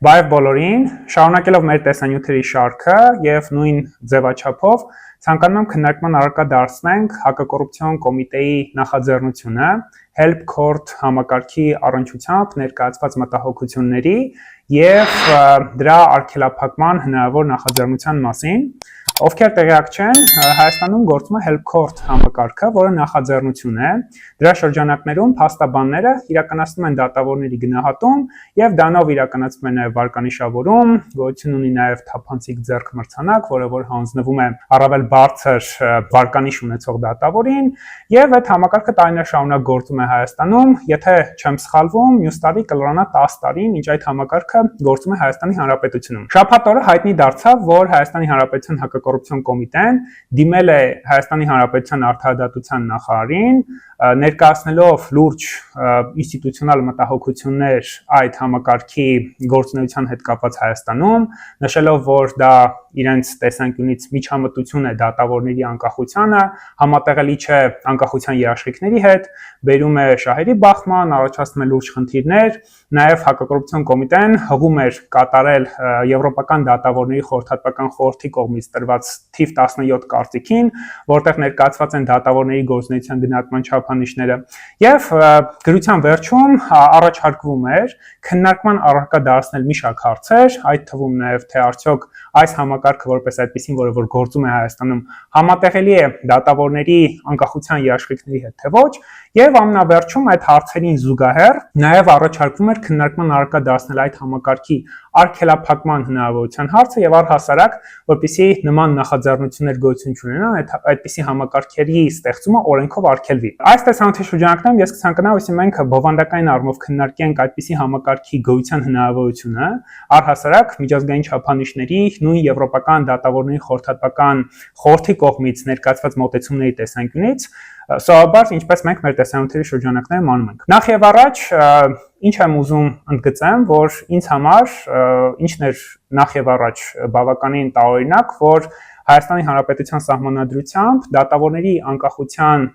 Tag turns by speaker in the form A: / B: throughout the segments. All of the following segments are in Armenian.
A: Բարև բոլորին, շարունակելով մեր տեսանյութերի շարքը եւ նույն ձևաչափով ցանկանում եմ քննարկման առարկա դարձնենք հակակոռուպցիոն կոմիտեի նախաձեռնությունը Help Court համակարգի առնչությամբ ներկայացված մտահոգությունների եւ դրա արգելափակման հնարավոր նախաձեռնության մասին։ Ովքեր տեղյակ չեն, Հայաստանում գործում է Help Court համակարգը, որը նախաձեռնություն է։ Դրա շրջանակներում փաստաբանները իրականացնում են դատավորների գնահատում եւ դրանով իրականացվում է նաեւ վարկանիշավորում, գոյություն ունի նաեւ թափանցիկ ձեռք մրցանակ, որը որ հանձնվում է առավել բարձր վարկանիշ ունեցող դատավորին, եւ այդ համակարգը տարիներ շարունակ գործում է Հայաստանում։ Եթե չեմ սխալվում, մյուս տարի կլրանա 10 տարին, ինչ այդ համակարգը գործում է Հայաստանի Հանրապետությունում։ Շաբաթ օրը հայտնի դարձավ, որ Հայաստանի Հանրապետության հակակոռուպցիոն կոմիտեն դիմել է Հայաստանի Հանրապետության արդարադատության նախարարին, ներկայացնելով լուրջ ինստիտուցիոնալ մտահոգություններ այդ համակարգի գործունեության հետ կապված Հայաստանում, նշելով, որ դա իրենց տեսանկյունից միջամտություն է դատավորների անկախությանը, համատեղելի չէ անկախության երաշխիքների հետ, բերում է շահերի բախման, առաջացնում է լուրջ խնդիրներ, նաև հակակոռուպցիոն կոմիտեն հղում էր կատարել Եվրոպական դատավորների խորհրդատվական խորհրդի կողմից տրված թիվ 17 կարծիքին, որտեղ ներկայացված են դատավորների գործունեության գնահատման չափանիշները, եւ գրության վերջում առաջարկվում էր քննարկման առարկա դարձնել մի շարք հարցեր, այդ թվում նաև թե արդյոք այս համակարգը որպես այդպեսին, որը որ գործում է Հայաստանում, համատեղելի է դատավորների անկախության երաշխիքների հետ թե ոչ, եւ ամենավերջում այդ հարցերին զուգահեռ նաև առաջարկվում էր քննարկման առարկա դարձնել այդ համակարգի արգելափակման հնարավորության հարցը եւ առհասարակ, որպեսզի նման նախաձեռնություններ գոյություն չունենան, այդպիսի համակարգերի ստեղծումը օրենքով արգելվի։ Այս տեսանյութի շրջանակներում ես կցանկանամ, որ մենք բովանդակային առումով քննարկենք այդպիսի համակարգի գոյության հնարավորությունը, առհասարակ միջազգային չափանիշների, նույն Եվրոպական դատավորների խորհրդատվական խորհրդի կողմից ներկայացված մոտեցումների տեսանկյունից, սովորաբար ինչպես մենք մեր տեսանյութերի շրջանակներում անում ենք։ Նախ եւ առաջ ինչ եմ ուզում ընդգծեմ, որ ինձ համար ինչն էր նախ եւ առաջ բավականին տարօրինակ, որ Հայաստանի Հանրապետության սահմանադրությամբ դատավորների անկախության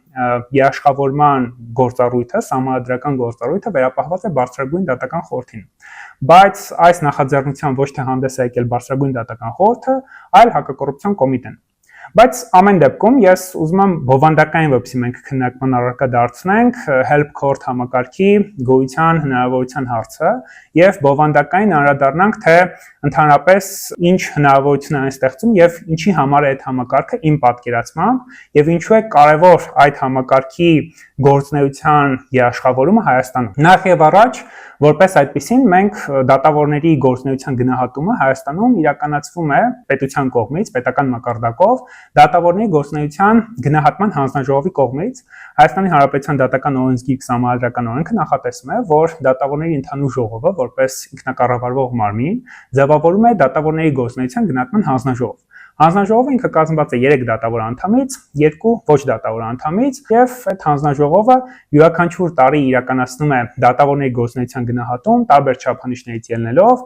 A: երաշխավորման գործառույթը, սահմանադրական գործառույթը վերապահված է բարձրագույն դատական խորհրդին։ Բայց այս նախաձեռնության ոչ թե հանդես է եկել բարձրագույն դատական խորհուրդը, այլ հակակոռուպցիոն կոմիտեն։ Բայց ամեն դեպքում ես ուզում եմ բովանդակային, որպեսզի մենք քննարկման առարկա դարձնենք Help Court համակարգի գոյության հնարավորության հարցը եւ բովանդակային անդրադառնանք, թե ընդհանրապես ինչ հնարավորություն է ստեղծում եւ ինչի համար է այդ համակարգը իմ պատկերացմամբ եւ ինչու է կարեւոր այդ համակարգի գործունեության երաշխավորումը Հայաստանում։ Նախ եւ առաջ, որպես այդպեսին մենք դատավորների գործունեության գնահատումը Հայաստանում իրականացվում է պետության կողմից, պետական մակարդակով, դատավորների գործունեության գնահատման հանձնաժողովի կողմից։ Հայաստանի Հանրապետության դատական օրենսգիրք սահմանադրական օրենքը նախատեսում է, որ դատավորների ընդհանուր ժողովը, որպես ինքնակառավարվող մարմին, ձևավորում է դատավորների գործունեության գնահատման հանձնաժողով։ Հանձնաժողովը ինքը կազմված է 3 դատավոր անդամից, 2 ոչ դատավոր անդամից, եւ այդ հանձնաժողովը յուրաքանչյուր տարի իրականացնում է դատավորների գործունեության գնահատում տարբեր չափանիշներից ելնելով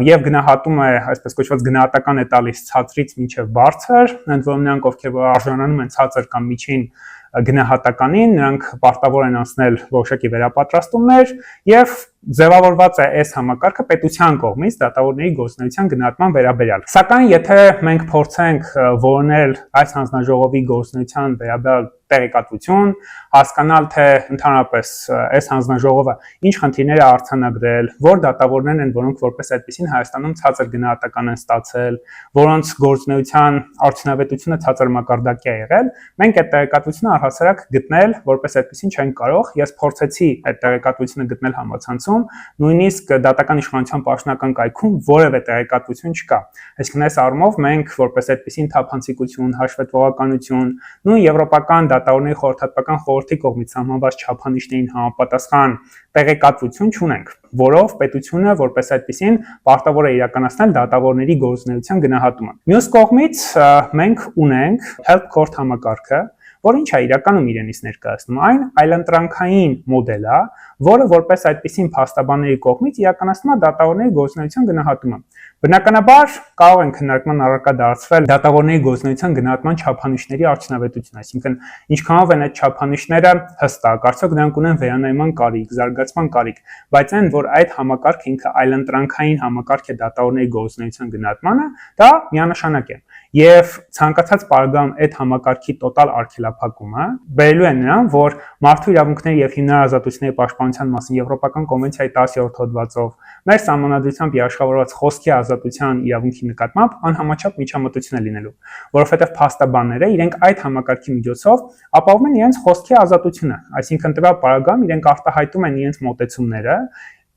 A: եւ գնահատում է, այսպես կոչված գնահատական է տալիս ցածրից մինչեւ բարձր, ընդ որում նրանք, ովքեր արժանանում են ցածր կամ միջին գնահատականին, նրանք պարտավոր են անցնել որոշակի վերապատրաստումներ եւ ձևավորված է այս համակարգը պետության կողմից դատավորների գործունեության գնահատման վերաբերյալ։ Սակայն եթե մենք փորձենք որոնել այս հանձնաժողովի գործունեության վերաբերյալ տեղեկատվություն, հասկանալ թե ընդհանրապես այս հանձնաժողովը ինչ խնդիրներ է արձանագրել, որ դատավորներն են, որոնք որպես այդպեսին Հայաստանում ցածր գնահատական են ստացել, որոնց գործունեության արդյունավետությունը ցածր մակարդակի է եղել, մենք այդ տեղեկատվությունը առհասարակ գտնել որպես այդպեսին չենք կարող։ Ես փորձեցի այդ տեղեկատվությունը գտնել համացանցում, նույնիսկ դատական իշխանության պաշտոնական կայքում որևէ տեղեկատվություն չկա։ Այսինքն այս առումով մենք որպես այդպեսին թափանցիկություն, հաշվետվողականություն, նույն եվրոպական դատավորների խորհրդատվական խորհրդի կողմից սահմանված չափանիշներին համապատասխան տեղեկատվություն չունենք, որով պետությունը որպես այդպեսին պարտավոր է իրականացնել դատավորների գործունեության գնահատումը։ Մյուս կողմից մենք ունենք Help Court համակարգը, որ ինչ է իրականում իրենից ներկայացնում, այն այլընտրանքային մոդել է, որը որպես այդպեսին փաստաբանների կողմից իրականացնում է դատավորների գործունեության գնահատումը։ Բնականաբար կարող են քննարկման առարկա դարձվել դատավորների գործունեության գնահատման չափանիշների արդյունավետությունը, այսինքն ինչքանով են այդ չափանիշները հստակ, արդյոք նրանք ունեն վերանայման կարիք, զարգացման կարիք, բայց այն, որ այդ համակարգը ինքը այլընտրանքային համակարգ է դատավորների գործունեության գնահատմանը, դա միանշանակ է։ Եվ ցանկացած պարագայում այդ համակարգի տոտալ արգելափակումը բերելու է նրան, որ մարդու իրավունքների եւ հիմնարար ազատությունների պաշտպանության մասին Եվրոպական կոնվենցիայի 10-րդ հոդվածով մեր սահմանադրությամբ երաշխավորված խոսքի ազատության իրավունքի նկատմամբ անհամաչափ միջամտություն է լինելու, որովհետեւ փաստաբանները իրենք այդ համակարգի միջոցով ապահովում են իրենց խոսքի ազատությունը, այսինքն տվյալ պարագայում իրենք արտահայտում են իրենց մոտեցումները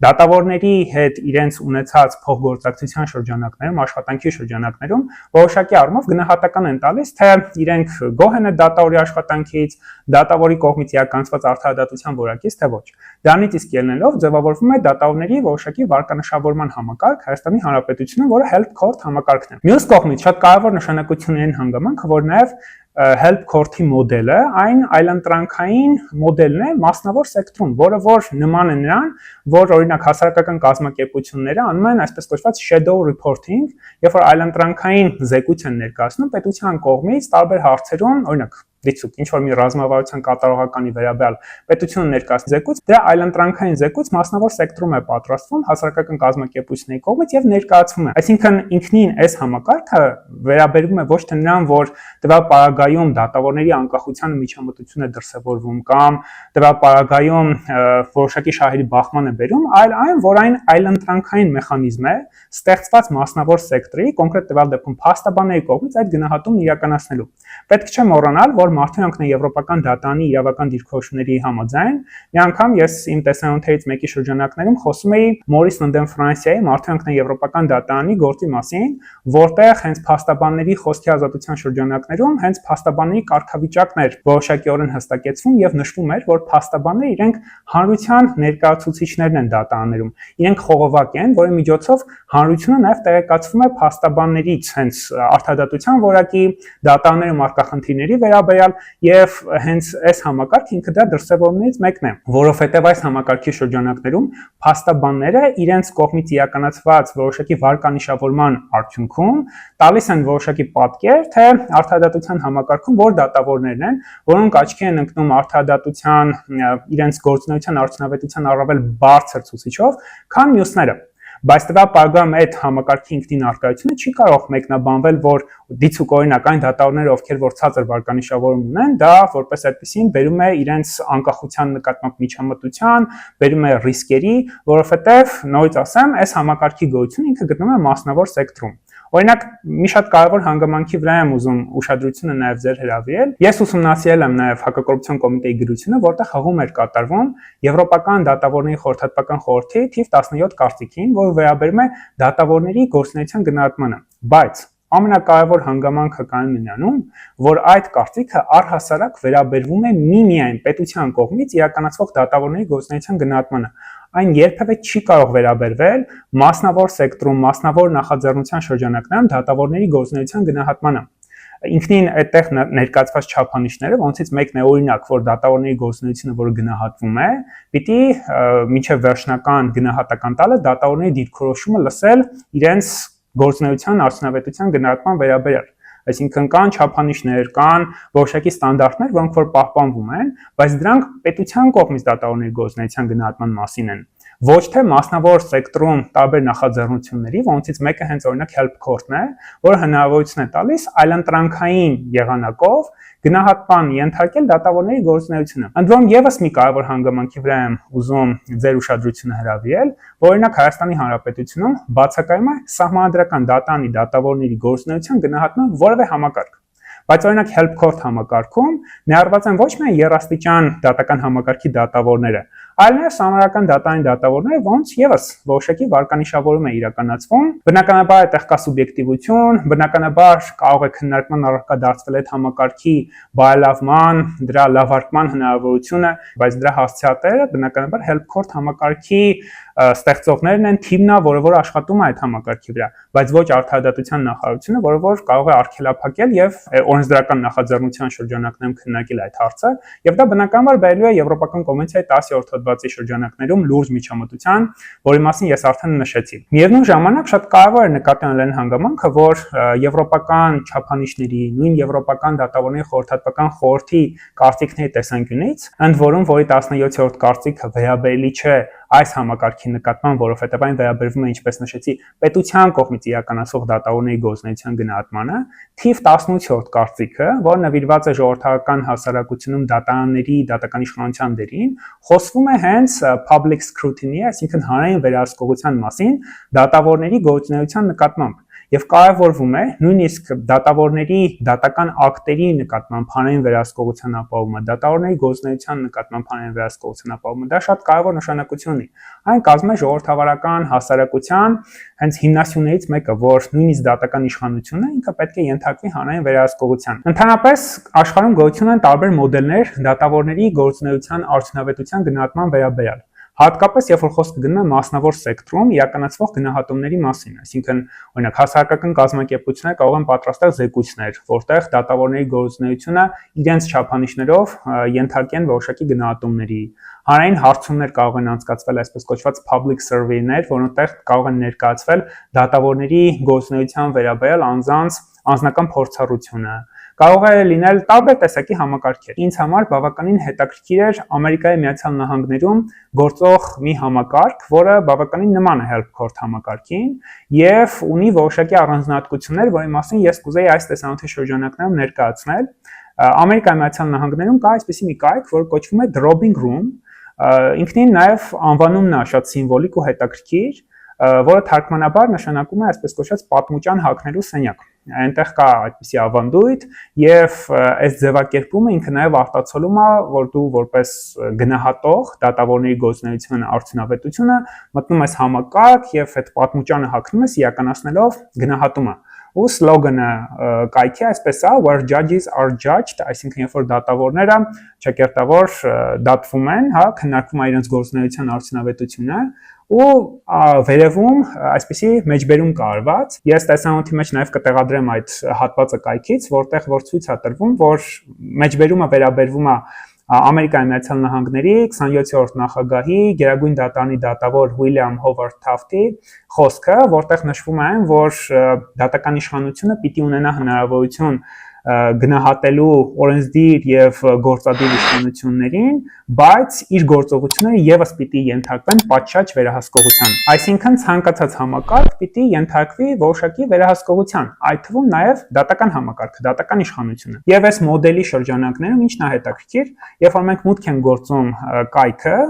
A: դատավորների հետ իրենց ունեցած փոխգործակցության շրջանակներում, աշխատանքի շրջանակներում որոշակի առումով գնահատական են տալիս, թե իրենք գոհ են դատավորի աշխատանքից, դատավորի կողմից իրականացված արդարադատության որակից, թե ոչ։ Դրանից իսկ ելնելով ձևավորվում է դատավորների որոշակի վարկանշավորման համակարգ Հայաստանի Հանրապետությունում, որը Help Court համակարգն է։ Մյուս կողմից շատ կարևոր նշանակություն ունի հանգամանքը, որ նաև Help Court-ի մոդելը այն այլընտրանքային մոդելն է մասնավոր սեկտորում, որը որ նման է նրան, որ օրինակ հասարակական կազմակերպությունները անում են այսպես կոչված shadow reporting, երբ որ այլընտրանքային զեկույց են ներկայացնում պետության կողմից տարբեր հարցերում, օրինակ դիցուկ ինչ որ մի ռազմավարության կատարողականի վերաբերյալ պետությունը ներկայացնում զեկույց, դրա այլընտրանքային զեկույց մասնավոր սեկտորում է պատրաստվում հասարակական կազմակերպությունների կողմից եւ ներկայացվում է։ Այսինքն ինքնին այս համակարգը վերաբերվում է ոչ թե նրան, որ տվյալ պարագայում դատավորների անկախությանը միջամտություն է դրսևորվում կամ տվյալ պարագայում որոշակի շահերի բախման է բերում, այլ այն, որ այն այլընտրանքային մեխանիզմ է ստեղծված մասնավոր սեկտորի, կոնկրետ տվյալ դեպքում փաստաբանների կողմից այդ գնահատումն իրականացնելու։ Պետք չէ մոռանալ, որ Մարդու իրավունքների Եվրոպական դատարանի իրավական դիրքորոշումների համաձայն մի անգամ ես իմ տեսանյութերից մեկի շրջանակներում խոսում էի Մորիս ընդդեմ Ֆրանսիայի Մարդու իրավունքների Եվրոպական դատարանի գործի մասին, որտեղ հենց փաստաբանների խոսքի ազատության շրջանակներում հենց փաստաբանների կարգավիճակն էր որոշակիորեն հստակեցվում եւ նշվում էր, որ փաստաբանները իրենք հանրության ներկայացուցիչներն են դատարաններում, իրենք խողովակ են, որի միջոցով հանրությունը նաեւ տեղեկացվում է փաստաբաններից հենց արդարադատության որակի, դատարաններում առկա խնդիրների վերաբերյալ եւ հենց այս համակարգը ինքը դա դրսևորումներից մեկն է, որովհետեւ այս համակարգի շրջանակներում փաստաբանները իրենց կողմից իրականացված որոշակի վարկանիշավորման արդյունքում տալիս են որոշակի պատկեր, թե արդարադատության համակարգում որ դատավորներն են, որոնք աչքի են ընկնում արդարադատության իրենց գործունեության արդյունավետության առավել բարձր ցուցիչով, քան մյուսները։ Բայց տվյալ պարագայում այդ համակարգի ինքնին առկայությունը չի կարող մեկնաբանվել, որ դիցուկ օրինակ այն դատավորները, ովքեր որ ցածր վարկանիշավորում ունեն, դա որպես այդպեսին բերում է իրենց անկախության նկատմամբ միջամտության, բերում է ռիսկերի, որովհետև նորից ասեմ, այս համակարգի գոյությունը ինքը գտնվում է մասնավոր սեկտորում։ Օրինակ, մի շատ կարևոր հանգամանքի վրա եմ ուզում ուշադրությունը նաև ձեր հրավիրել։ Ես ուսումնասիրել եմ նաև հակակոռուպցիոն կոմիտեի գրությունը, որտեղ հղում էր կատարվում Եվրոպական դատավորների խորհրդատվական խորհրդի թիվ 17 կարծիքին, որը վերաբերում է դատավորների գործունեության գնահատմանը։ Բայց ամենակարևոր հանգամանքը կայանում է նրանում, որ այդ կարծիքը առհասարակ վերաբերվում է միմիայն պետության կողմից իրականացվող դատավորների գործունեության գնահատմանը։ Այն երբևէ չի կարող վերաբերվել մասնավոր սեկտորում, մասնավոր նախաձեռնության շրջանակներում դատավորների գործունեության գնահատմանը։ Ինքնին այդտեղ ներկայացված չափանիշները, ոնցից մեկն է օրինակ, որ դատավորների գործունեությունը, որը գնահատվում է, պիտի մինչև վերջնական գնահատական տալը դատավորների դիրքորոշումը լսել իրենց գործունեության արդյունավետության գնահատման վերաբերյալ։ Այսինքն կան չափանիշներ, կան որոշակի ստանդարտներ, որոնք որ պահպանվում են, բայց դրանք պետության կողմից դատավորների գործունեության գնահատման մասին են։ Ոչ թե մասնավոր սեկտորում տարբեր նախաձեռնությունների, որոնցից մեկը հենց օրինակ Help Court-ն է, որը հնարավորություն է տալիս այլընտրանքային եղանակով գնահատման ենթարկել դատավորների գործունեությունը։ Ընդ որում եւս մի կարևոր հանգամանքի վրա եմ ուզում ձեր ուշադրությունը հրավիրել, որ օրինակ Հայաստանի Հանրապետությունում բացակայում է սահմանադրական դատարանի դատավորների գործունեության գնահատման որևէ համակարգ։ Բայց օրինակ Help Court համակարգում ներառված են ոչ միայն երաստիճան դատական համակարգի դատավորները, այլ նաև սահմանադրական դատարանի դատավորները, որոնց եւս որոշակի վարկանիշավորում է իրականացվում։ Բնականաբար այդտեղ կա սուբյեկտիվություն, բնականաբար կարող է քննարկման առարկա դարձվել այդ համակարգի բարելավման, դրա լավարկման հնարավորությունը, բայց դրա հասցեատերը բնականաբար Help Court համակարգի ստեղծողներն են, թիմն է, որը աշխատում է այդ համակարգի վրա, բայց ոչ արդարադատության նախարարությունը, որը կարող է արգելափակել եւ օրենսդրական նախաձեռնության շրջանակներում քննարկել այդ հարցը, եւ դա բնականաբար բերելու է Եվրոպական կոնվենցիայի 10-րդ հոդվածի շրջանակներում լուրջ միջամտության, որի մասին ես արդեն նշեցի։ Միևնույն ժամանակ շատ կարևոր է նկատի առնել այն հանգամանքը, որ եվրոպական չափանիշների, նույն Եվրոպական դատավորների խորհրդատվական խորհրդի կարծիքների տեսանկյունից, ընդ որում որի 17-րդ կարծիքը վերաբերելի չէ այս համակարգի նկատմամբ, որովհետև այն վերաբերվում է, ինչպես նշեցի, պետության կողմից իրականացվող դատավորների գործունեության գնահատմանը, թիվ 18-րդ կարծիքը, որը նվիրված է ժողովրդական հասարակությունում դատարանների դատական իշխանության դերին, խոսվում է հենց public scrutiny, այսինքն հանրային վերահսկողության մասին դատավորների գործունեության նկատմամբ եւ կարևորվում է նույնիսկ դատավորների դատական ակտերի նկատմամբ հանրային վերահսկողության ապահովումը, դատավորների գործունեության նկատմամբ հանրային վերահսկողության ապահովումը, դա շատ կարևոր նշանակություն ունի։ Այն կազմում է ժողովրդավարական հասարակության հենց հիմնասյուներից մեկը, որ նույնիսկ դատական իշխանությունը ինքը պետք է ենթարկվի հանրային վերահսկողության։ Ընդհանրապես աշխարհում գոյություն են տարբեր մոդելներ դատավորների գործունեության արդյունավետության գնահատման վերաբերյալ։ Հատկապես երբ որ խոսքը գնում է մասնավոր սեկտորում իրականացվող գնահատումների մասին, այսինքն օրինակ հասարակական կազմակերպությունները կարող են պատրաստել զեկույցներ, որտեղ դատավորների գործունեությունը իրենց չափանիշներով ենթարկեն որոշակի գնահատումների։ Հանրային հարցումներ կարող են անցկացվել այսպես կոչված public survey-ներ, որոնց կարող են ներկայացվել դատավորների գործունեության վերաբերյալ անձանց անձնական փորձառությունը։ Կարող է լինել տարբեր տեսակի համակարգեր։ Ինձ համար բավականին հետաքրքիր էր Ամերիկայի Միացյալ Նահանգներում գործող մի համակարգ, որը բավականին նման է Help Court համակարգին եւ ունի որոշակի առանձնահատկություններ, որի մասին ես կուզեի այս տեսանյութի շրջանակներում ներկայացնել։ Ամերիկայի Միացյալ Նահանգներում կա այսպիսի մի կայք, որը կոչվում է Dropping Room, ինքնին նաեւ անվանումն է շատ սիմվոլիկ ու հետաքրքիր, որը թարգմանաբար նշանակում է այսպես կոչված պատմուճան հագնելու սենյակ։ Այնտեղ կա այդպիսի ավանդույթ եւ այս ձևակերպումը ինքը նաեւ արտացոլում է, որ դու որպես գնահատող դատավորների գործունեության արդյունավետությունը մտնում ես համակարգ եւ այդ պատմուճանը հագնում ես իրականացնելով գնահատումը։ Ու սլոգանը կայքի այսպես է, where judges are judged, այսինքն երբ որ դատավորները ճակերտավոր դատվում են, հա, քննարկվում է իրենց գործունեության արդյունավետությունը, ու վերևում այսպիսի մեջբերում կարված։ Ես տեսանյութի մեջ նաև կտեղադրեմ այդ հատվածը կայքից, որտեղ որ ցույց է տրվում, որ մեջբերումը վերաբերվում է Ամերիկայի Միացյալ Նահանգների 27-րդ նախագահի Գերագույն դատարանի դատավոր Ուիլյամ Հովարդ Թաֆթի խոսքը, որտեղ նշվում է, որ դատական իշխանությունը պիտի ունենա հնարավորություն գնահատելու օրենսդիր եւ գործադիր իշխանություններին, բայց իր գործողությունները եւս պիտի ենթարկվեն պատշաճ վերահսկողության։ Այսինքն ցանկացած համակարգ պիտի ենթարկվի որոշակի վերահսկողության, այդ թվում նաեւ դատական համակարգը, դատական իշխանությունը։ Եվ այս մոդելի շրջանակներում ինչն է հետաքրքիր, երբ որ մենք մուտք ենք գործում կայքը,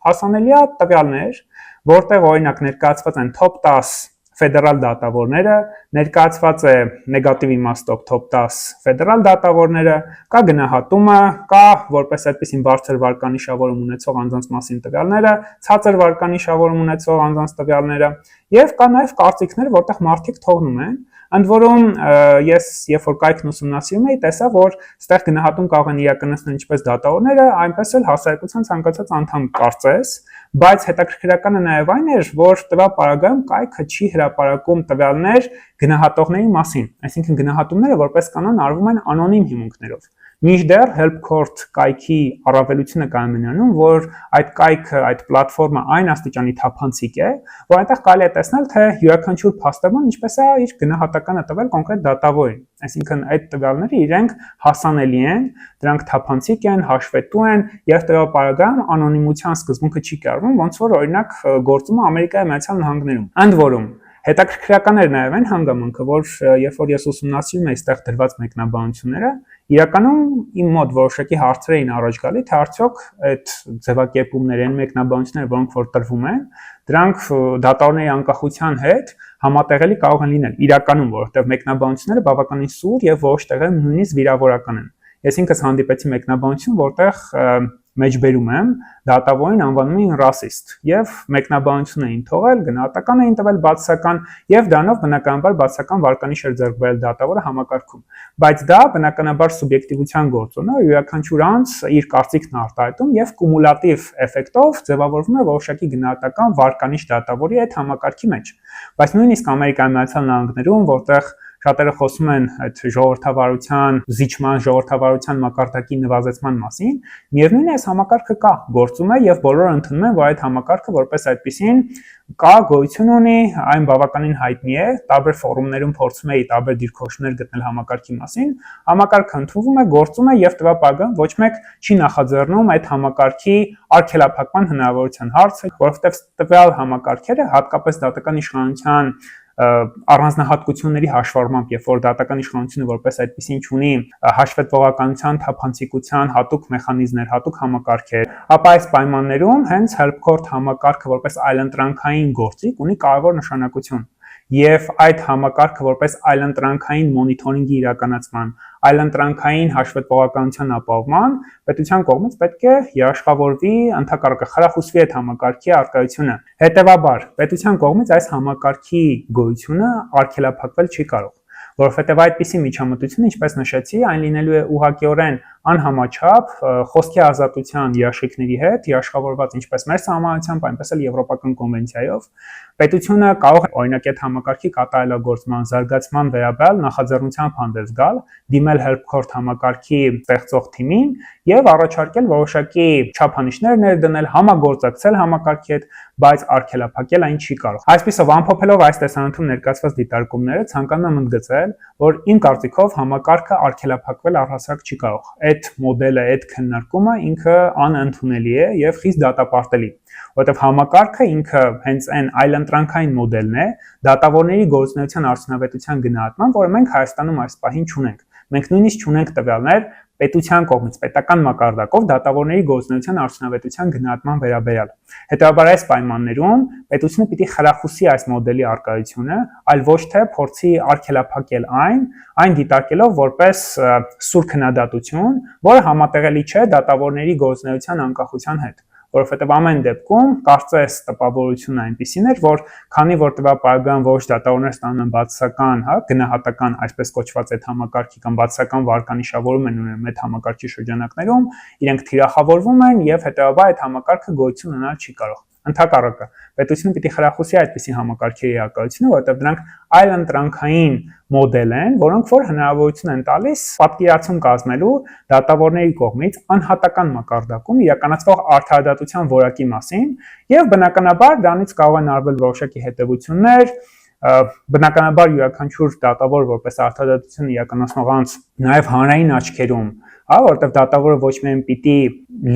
A: հասանելի է տվյալներ, որտեղ օրինակ ներկայացված են top 10 ֆեդերալ դատավորները, ներկայացված է նեգատիվ իմաստով top 10 ֆեդերալ դատավորները, կա գնահատումը, կա որպես այդպիսին բարձր վարկանիշավորում ունեցող անձանց մասին տվյալները, ցածր վարկանիշավորում ունեցող անձանց տվյալները, եւ կա նաեւ կարծիքներ, որտեղ մարդիկ թողնում են, ընդ որում ես երբ որ կայքն ուսումնասիրում էի, տեսա, որ այստեղ գնահատում կարող են իրականացնել ինչպես դատավորները, այնպես էլ հասարակության ցանկացած անդամ կարծես, բայց հետաքրքրականը նաեւ այն էր, որ տվյալ պարագայում կայքը չի հրապարակում տվյալներ գնահատողների մասին, այսինքն գնահատումները որպես կանոն արվում են անոնիմ հիմունքներով։ Մինչդեռ Help Court կայքի առավելությունը կայանում է նրանում, որ այդ կայքը, այդ պլատֆորմը այն աստիճանի թափանցիկ է, որ այնտեղ կարելի է տեսնել, թե յուրաքանչյուր փաստաբան ինչպես է իր գնահատականը տվել կոնկրետ դատավորին։ Այսինքն այդ տվյալները իրենք հասանելի են, դրանք թափանցիկ են, հաշվետու են եւ տվյալ պարագայում անոնիմության սկզբունքը չի կիրառվում, ոնց որ օրինակ գործում է Ամերիկայի Միացյալ Նահանգներում։ Ընդ որում հետաքրքրական էր նաև այն հանգամանքը, որ երբ որ ես ուսումնասիրում էի այստեղ դրված մեկնաբանությունները, իրականում իմ մոտ որոշակի հարցեր էին առաջ գալի, թե արդյոք այդ ձևակերպումները, այն մեկնաբանությունները, որոնք որ տրվում են, դրանք դատավորների անկախության հետ համատեղելի կարող են լինել իրականում, որովհետև մեկնաբանությունները բավականին սուր եւ որոշ տեղերում նույնիսկ վիրավորական են։ Ես ինքս հանդիպեցի մեկնաբանություն, որտեղ մեջբերում եմ, դատավորին անվանում էին ռասիստ եւ մեկնաբանություն էին թողել, գնահատական էին տվել բացասական եւ դրանով բնականաբար բացասական վարկանիշ էր ձեռք բերել դատավորը համակարգում։ Բայց դա բնականաբար սուբյեկտիվության գործոն է, յուրաքանչյուր անձ իր կարծիքն արտահայտում եւ կումուլատիվ էֆեկտով ձևավորվում է որոշակի գնահատական վարկանիշ դատավորի այդ համակարգի մեջ։ Բայց նույնիսկ Ամերիկայի Միացյալ Նահանգներում, որտեղ շատերը խոսում են այդ ժողովրդավարության զիջման, ժողովրդավարության մակարդակի նվազեցման մասին, միևնույն է այս համակարգը կա, գործում է եւ բոլորը ընդունում են, որ այդ համակարգը որպես այդպեսին կա, գոյություն ունի, այն բավականին հայտնի է, տարբեր ֆորումներում փորձում էի տարբեր դիրքորոշումներ գտնել համակարգի մասին, համակարգը ընդունվում է, գործում է եւ տվյալ պայման ոչ մեկ չի նախաձեռնում այդ համակարգի արգելափակման հնարավորության հարցը, որովհետեւ տվյալ համակարգերը հատկապես դատական իշխանության առանձնահատկությունների հաշվառմամբ, երբ որ դատական իշխանությունը որպես այդպեսին ունի հաշվետվողականության, թափանցիկության հատուկ մեխանիզմներ, հատուկ համակարգեր, ապա այս պայմաններում հենց help court համակարգը որպես այլընտրանքային գործիք ունի կարևոր նշանակություն։ Եվ այդ համակարգը որպես այլընտրանքային մոնիթորինգի իրականացման, այլընտրանքային հաշվետվողականության ապահովման պետության կողմից պետք է երաշխավորվի, ընդհակառակը խրախուսվի այդ համակարգի առկայությունը։ Հետևաբար, պետության կողմից այս համակարգի գոյությունը արգելափակվել չի կարող, որովհետև այդպիսի միջամտություն, ինչպես նշեցի, այն լինելու է ուղղակիորեն անհամաչափ խոսքի ազատության երաշխիքների հետ, երաշխավորված ինչպես մեր սահմանությամբ, այնպես էլ Եվրոպական կոնվենցիայով, պետությունը կարող է օրինակ այդ համակարգի կատարելագործման, զարգացման վերաբերյալ նախաձեռնությամբ հանդես գալ, դիմել help court համակարգի ստեղծող թիմին եւ առաջարկել որոշակի չափանիշներ ներդնել, համագործակցել համակարգի հետ, բայց արգելափակել այն չի կարող։ Այսպիսով, ամփոփելով այս տեսանյութում ներկայացված դիտարկումները, ցանկանում եմ ընդգծել, որ իմ կարծիքով համակարգը արգելափակվել առհասարակ չի կարող։ Այդ մոդելը, այդ քննարկումը ինքը անընդունելի է եւ խիստ դատապարտելի, որովհետեւ համակարգը ինքը հենց այն այլընտրանքային մոդելն է դատավորների գործունեության արդյունավետության գնահատման, որը մենք Հայաստանում այս պահին չունենք։ Մենք նույնիսկ չունենք տվյալներ պետության կողմից, պետական մակարդակով դատավորների գործունեության արդյունավետության գնահատման վերաբերյալ։ Հետևաբար այս պայմաններում պետությունը պիտի խրախուսի այս մոդելի առկայությունը, այլ ոչ թե փորձի արգելափակել այն դիտարկելով որպես սուր քննադատություն, որը համատեղելի չէ դատավորների գործունեության անկախության հետ, որովհետև ամեն դեպքում կարծես տպավորությունն այնպիսին էր, որ քանի որ տվյալ պարագայում որոշ դատավորներ ստանում են բացասական, գնահատական, այսպես կոչված այդ համակարգի կամ բացասական վարկանիշավորում են ունենում այդ համակարգի շրջանակներում, իրենք թիրախավորվում են եւ հետեւաբար այդ համակարգը գոյություն ունենալ չի կարող։ Ընդհակառակը, պետությունը պիտի խրախուսի այդպիսի համակարգերի առկայությունը, որովհետև դրանք այլընտրանքային մոդել են, որոնք որ հնարավորություն են տալիս պատկերացում կազմելու դատավորների կողմից անհատական մակարդակում իրականացվող արդարադատության որակի մասին եւ բնականաբար դրանից կարող են արվել որոշակի հետեւություններ, բնականաբար յուրաքանչյուր դատավոր որպես արդարադատություն իրականացնող անձ նաեւ հանրային աչքերում, որովհետև դատավորը ոչ միայն պիտի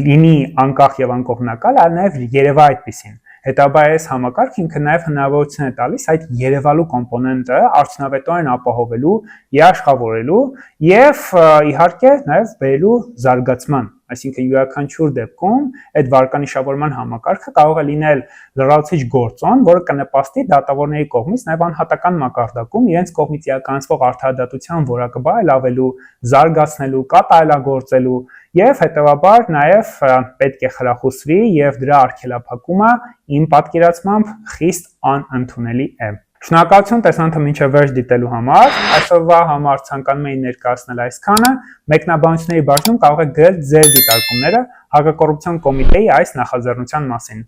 A: լինի անկախ եւ անկողմնակալ, այլ նաեւ երևա այդպիսին։ Հետաբար այս համակարգը ինքը նաև հնարավորություն է տալիս այդ երևալու կոմպոնենտը արդյունավետորեն ապահովելու, երաշխավորելու եւ իհարկե նաև բերելու զարգացման, այսինքն յուրաքանչյուր դեպքում այդ վարկանիշավորման համակարգը կարող է լինել լրացուցիչ գործոն, որը կնպաստի դատավորների կողմից նաև անհատական մակարդակում իրենց կողմից իրականացվող արդարադատության որակը բարելավելու, զարգացնելու, կատարելագործելու եւ հետեւաբար նաեւ պետք է խրախուսվի եւ դրա արգելափակումը իմ պատկերացմամբ խիստ անընդունելի է։ Շնորհակալություն տեսանյութը մինչև վերջ դիտելու համար։ Այսօրվա համար ցանկանում էի ներկայացնել այսքանը։ Մեկնաբանությունների բաժնում կարող եք գրել ձեր դիտարկումները հակակոռուպցիոն կոմիտեի այս նախաձեռնության մասին։